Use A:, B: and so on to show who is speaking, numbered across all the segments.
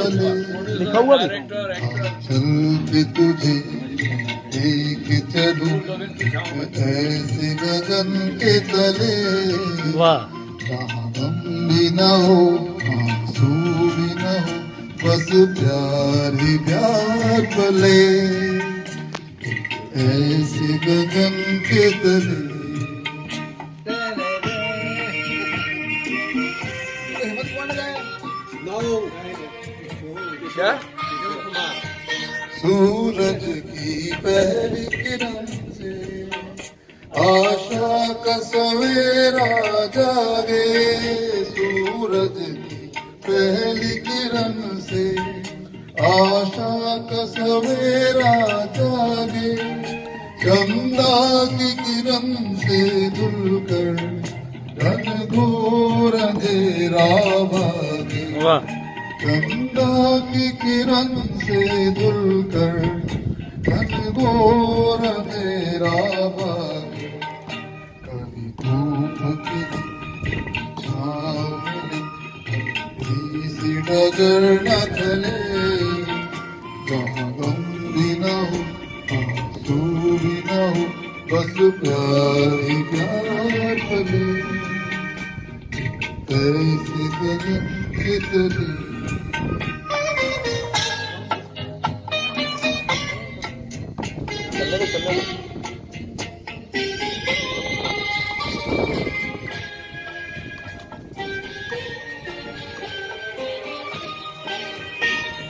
A: तले
B: लिखा हुआ भी
A: चल के तुझे एक चलूं ऐसे गगन के तले
B: वाह
A: जहाँ गम भी न हो आंसू भी न हो बस प्यार ही प्यार पले ऐसे गगन के तले
B: क्या
A: सूरज की पहली किरण से आशा का सवेरा जागे सूरज की पहली किरण से आशा का सवेरा जागे चंदा की किरण से धुलकर घन घोर अंधेरा भागे
B: वाह
A: चंदा की किरण से धुलकर घन घोर अंधेरा भागे कभी धूप की छाँव मिली कभी सी डगर न चले जहाँ गम भी न हो आंसू भी न हो बस प्यार ही प्यार पले ऐसे गगन के तले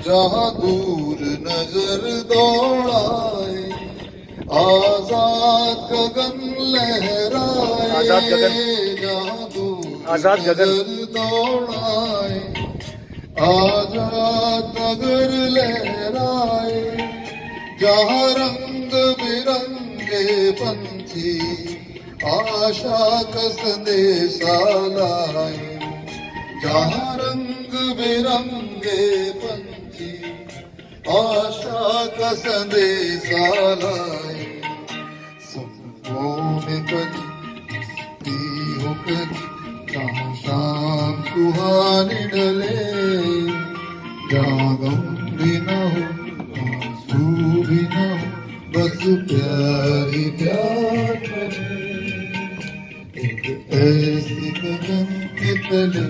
A: जहाँ दूर नजर दौड़ाए आजाद गगन लहराए
B: आजाद गगन।
A: जहाँ दूर
B: आजाद गगन।
A: नजर दौड़ाए आजाद नगर लहराए जहाँ रंग बिरंगे पंछी आशा का संदेशा लाए जहाँ रंग बिरंगे पंछी आशा का संदेशा लाए सपनों में कभी हंसती हो कभी जहाँ शाम सुहानी ढले जहाँ गम भी न हो आंसू भी न हो बस प्यार ही प्यार करे एक ऐसी गगन के तले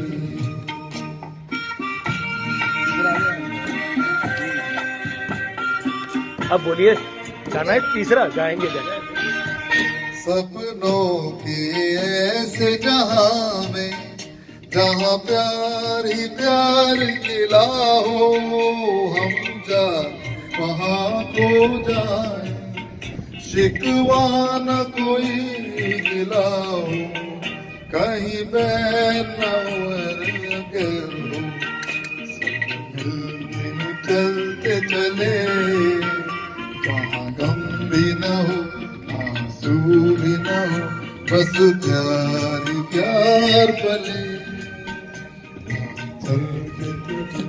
B: अब बोलिए गाना है तीसरा गाएंगे गाना
A: सपनों के ऐसे जहां में जहां प्यार ही प्यार खिला हो हम जा वहां को जाए शिकवा न कोई गिला हो कहीं बैर न अगर हो सब मिल चलते चले जहाँ गम भी न हो आंसू भी न हो बस प्यार ही प्यार पले चल के तुझे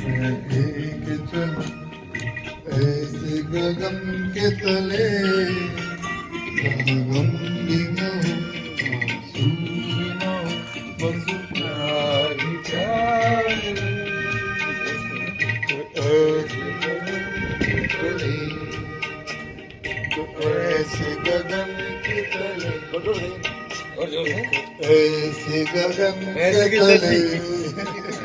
A: मैं एक चलूं ऐसे गगन के तले जहाँ गम भी न हो आंसू भी न हो बस प्यार ही प्यार ऐसे गगन के तले ऐसे गगन के तले ऐसे गगन के तले